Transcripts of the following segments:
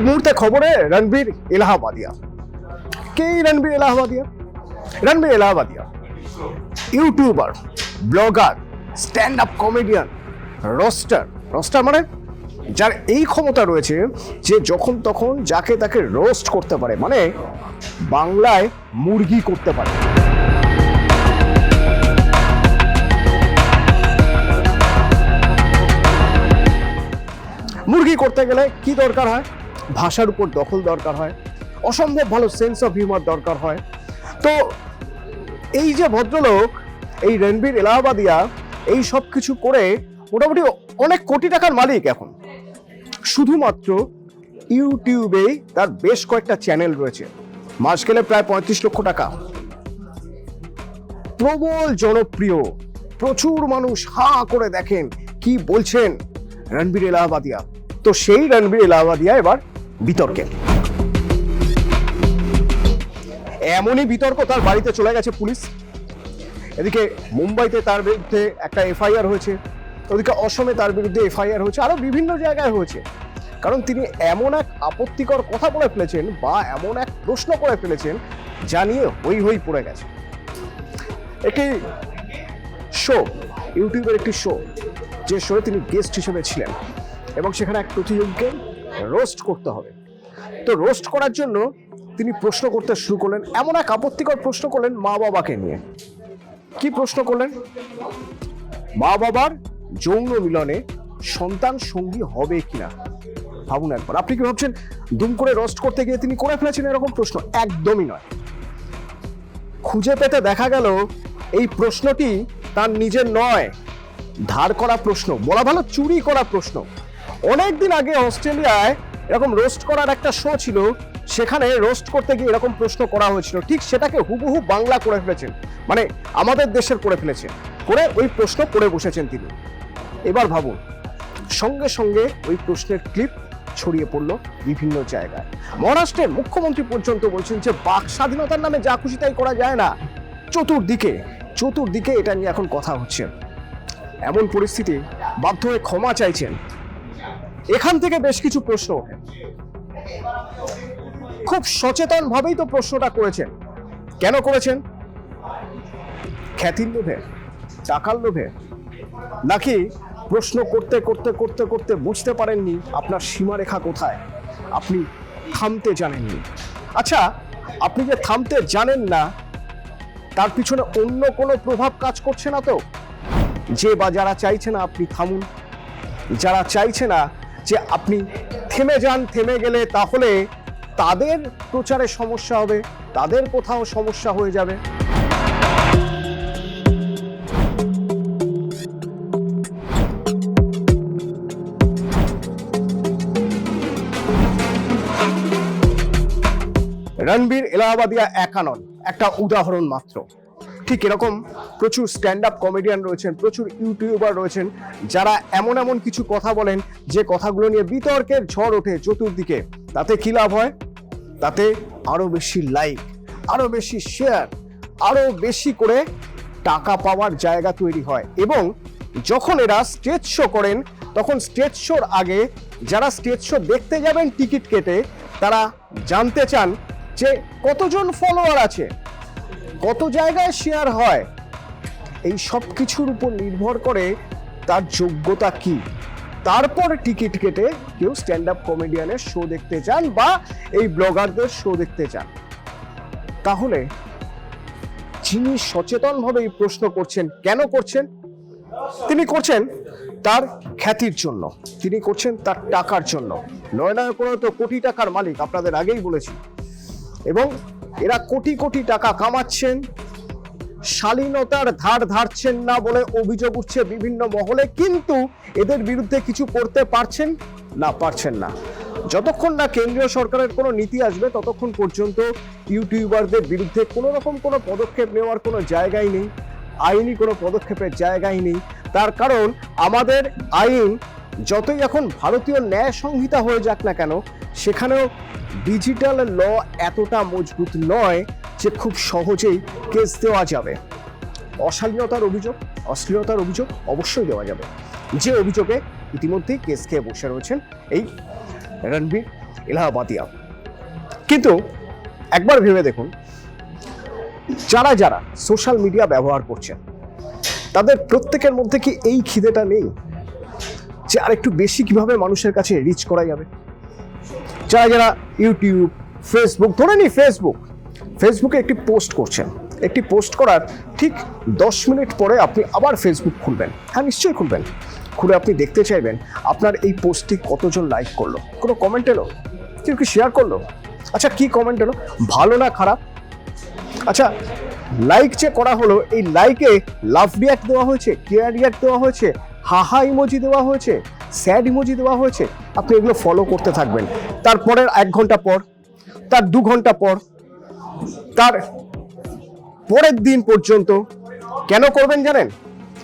মুহূর্তে খবরে রণবীর এলাহাবাদিয়া। কে Ranveer Allahbadia? Ranveer Allahbadia YouTuber, blogger, stand up comedian, roaster মানে যার এই ক্ষমতা রয়েছে যে যখন তখন যাকে তাকে রোস্ট করতে পারে, মানে বাংলায় মুরগি করতে পারে। মুরগি করতে গেলে কি দরকার হয়? ভাষার উপর দখল দরকার হয়, অসম্ভব ভালো সেন্স অফ হিউমার দরকার হয়। তো এই যে ভদ্রলোক, এই রণবীর এলাহাবাদিয়া, এই সব কিছু করে মোটামুটি অনেক কোটি টাকার মালিক এখন। শুধুমাত্র ইউটিউবে তার বেশ কয়েকটা চ্যানেল রয়েছে, মাস গেলে প্রায় 35 লক্ষ টাকা। প্রবল জনপ্রিয়, প্রচুর মানুষ হাঁ করে দেখেন কি বলছেন রণবীর এলাহাবাদিয়া। তো সেই রণবীর এলাহাবাদিয়া এবার বিতর্কে। এমনই বিতর্ক, তার বাড়িতে চলে গেছে পুলিশ। এদিকে মুম্বাইতে তার বিরুদ্ধে একটা এফআইআর হয়েছে, ওদিকে অসমে তার বিরুদ্ধে এফআইআর হয়েছে, আরো বিভিন্ন জায়গায় হয়েছে। কারণ তিনি এমন এক আপত্তিকর কথা বলে ফেলেছেন বা এমন এক প্রশ্ন করে ফেলেছেন যা নিয়ে হই হই পড়ে গেছে। একটি শো, ইউটিউবের একটি শো, যে শোয়ে তিনি গেস্ট হিসেবে ছিলেন এবং সেখানে এক প্রতিযোগীকে রোস্ট করতে হবে। তো রোস্ট করার জন্য তিনি প্রশ্ন করতে শুরু করলেন, এমন এক আপত্তিকর প্রশ্ন করলেন মা বাবাকে নিয়ে। কি প্রশ্ন করলেন? মা বাবার যৌন মিলনে সন্তান সঙ্গী হবে কিনা। ভাবুন একবার, আপনি কি ভাবছেন দুম করে রোস্ট করতে গিয়ে তিনি করে ফেলেছেন এরকম প্রশ্ন? একদমই নয়। খুঁজে পেতে দেখা গেল এই প্রশ্নটি তার নিজের নয়, ধার করা প্রশ্ন, বলা ভালো চুরি করা প্রশ্ন। অনেকদিন আগে অস্ট্রেলিয়ায় এরকম রোস্ট করার একটা শো ছিল, সেখানে রোস্ট করতে গিয়ে এরকম প্রশ্ন করা হয়েছিল, ঠিক সেটাকে হুবহু বাংলা করে ফেলেছেন, মানে আমাদের দেশের করে ফেলেছেন, করে ওই প্রশ্ন করে বসেছেন তিনি। এবার ভাবুন, সঙ্গে সঙ্গে ওই প্রশ্নের ক্লিপ ছড়িয়ে পড়লো বিভিন্ন জায়গায়। মহারাষ্ট্রের মুখ্যমন্ত্রী পর্যন্ত বলছেন যে বাক স্বাধীনতার নামে যা খুশি তাই করা যায় না। চতুর্দিকে এটা নিয়ে এখন কথা হচ্ছে। এমন পরিস্থিতি বাধ্য হয়ে ক্ষমা চাইছেন। এখান থেকে বেশ কিছু প্রশ্ন ওঠে। খুব সচেতন ভাবেই তো প্রশ্নটা করেছেন। কেন করেছেন? খ্যাতির লোভে, টাকার লোভে, নাকি প্রশ্ন করতে করতে করতে করতে বুঝতে পারেননি আপনার সীমারেখা কোথায়, আপনি থামতে জানেননি? আচ্ছা, আপনি যে থামতে জানেন না, তার পিছনে অন্য কোনো প্রভাব কাজ করছে না তো? যে বা যারা চাইছে না আপনি থামুন, যারা চাইছে না যে আপনি থেমে যান, থেমে গেলে তাহলে তাদের প্রচারে সমস্যা হবে, তাদের কোথাও সমস্যা হয়ে যাবে। রণবীর এলাহাবাদিয়া একা নন, একটা উদাহরণ মাত্র। ঠিক এরকম প্রচুর স্ট্যান্ড আপ কমেডিয়ান রয়েছেন, প্রচুর ইউটিউবার রয়েছেন, যারা এমন এমন কিছু কথা বলেন যে কথাগুলো নিয়ে বিতর্কের ঝড় ওঠে চতুর্দিকে। তাতে কি লাভ হয়? তাতে আরো বেশি লাইক, আরো বেশি শেয়ার, আরো বেশি করে টাকা পাওয়ার জায়গা তৈরি হয়। এবং যখন এরা স্টেজ শো করেন, তখন স্টেজ শোর আগে যারা স্টেজ শো দেখতে যাবেন টিকিট কেটে, তারা জানতে চান যে কতজন ফলোয়ার আছে, কত জায়গায় শেয়ার হয়। এই সব কিছুর উপর নির্ভর করে তার যোগ্যতা কি। তারপর টিকিট কেটে কেউ স্ট্যান্ড আপ কমেডিয়ানের শো দেখতে চান বা এই ব্লগারদের শো দেখতে চান। তাহলে যিনি সচেতনভাবে এই প্রশ্ন করছেন, কেন করছেন? তিনি করছেন তার খ্যাতির জন্য, তিনি করছেন তার টাকার জন্য। নয় করে তো কোটি টাকার মালিক, আপনাদের আগেই বলেছি। এবং এরা কোটি কোটি টাকা কামাচ্ছেন, শালীনতার ধার ধারছেন না বলে অভিযোগ উঠছে বিভিন্ন মহলে, কিন্তু এদের বিরুদ্ধে কিছু করতে পারছেন না। যতক্ষণ না কেন্দ্রীয় সরকারের কোনো নীতি আসবে, ততক্ষণ পর্যন্ত ইউটিউবারদের বিরুদ্ধে কোনো রকম কোনো পদক্ষেপ নেওয়ার কোনো জায়গাই নেই, আইনি কোনো পদক্ষেপের জায়গাই নেই। তার কারণ আমাদের আইন যতই এখন ভারতীয় ন্যায় সংহিতা হয়ে যাক না কেন, সেখানেও ডিজিটাল ল এতটা মজবুত নয় যে খুব সহজেই কেস দেওয়া যাবে। অশ্লীলতার অভিযোগ অবশ্যই দেওয়া যাবে, যে অভিযোগে ইতিমধ্যেই কেস খেয়ে বসে রয়েছেন এই রণবীর এলাহাবাদিয়া। কিন্তু একবার ভেবে দেখুন, যারা যারা সোশ্যাল মিডিয়া ব্যবহার করছেন তাদের প্রত্যেকের মধ্যে কি এই খিদেটা নেই যে আর একটু বেশি কিভাবে মানুষের কাছে রিচ করা যাবে? যারা যারা ইউটিউব, ফেসবুক, ধরে নিই ফেসবুকে একটি পোস্ট করছেন, একটি পোস্ট করার ঠিক 10 মিনিট পরে আপনি আবার ফেসবুক খুলবেন, হ্যাঁ নিশ্চয়ই খুলবেন, খুলে আপনি দেখতে চাইবেন আপনার এই পোস্টটি কতজন লাইক করলো, কোনো কমেন্ট এলো, কেউ কি শেয়ার করলো, আচ্ছা কি কমেন্ট এলো, ভালো না খারাপ, আচ্ছা লাইক যে করা হলো এই লাইকে লাভ রিয়াক্ট দেওয়া হয়েছে, কেয়ার রিয়াক্ট দেওয়া হয়েছে, হাহা ইমোজি দেওয়া হয়েছে, স্যাড ইমোজি দেওয়া হয়েছে, আপনি এগুলো ফলো করতে থাকবেন। তারপরের 1 ঘন্টা পর, তার 2 ঘন্টা পর, তার পরের দিন পর্যন্ত কেন করবেন জানেন?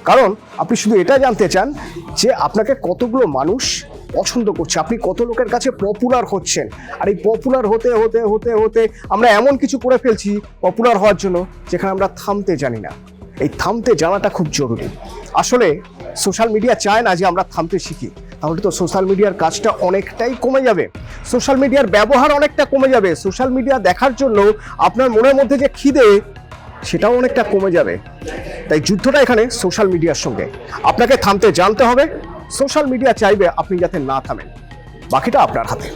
কারণ আপনি শুধু এটা জানতে চান যে আপনাকে কতগুলো মানুষ পছন্দ করছে, আপনি কত লোকের কাছে পপুলার হচ্ছেন। আর এই পপুলার হতে হতে হতে হতে আমরা এমন কিছু করে ফেলছি পপুলার হওয়ার জন্য যেখানে আমরা থামতে জানি না। এই থামতে জানাটা খুব জরুরি। আসলে সোশ্যাল মিডিয়া চায় না যে আমরা থামতে শিখি, তাহলে তো সোশ্যাল মিডিয়ার কাজটা অনেকটাই কমে যাবে, সোশ্যাল মিডিয়ার ব্যবহার অনেকটা কমে যাবে, সোশ্যাল মিডিয়া দেখার জন্য আপনার মনের মধ্যে যে খিদে সেটাও অনেকটা কমে যাবে। তাই যুদ্ধটা এখানে সোশ্যাল মিডিয়ার সঙ্গে। আপনাকে থামতে জানতে হবে, সোশ্যাল মিডিয়া চাইবে আপনি যাতে না থামেন, বাকিটা আপনার হাতে।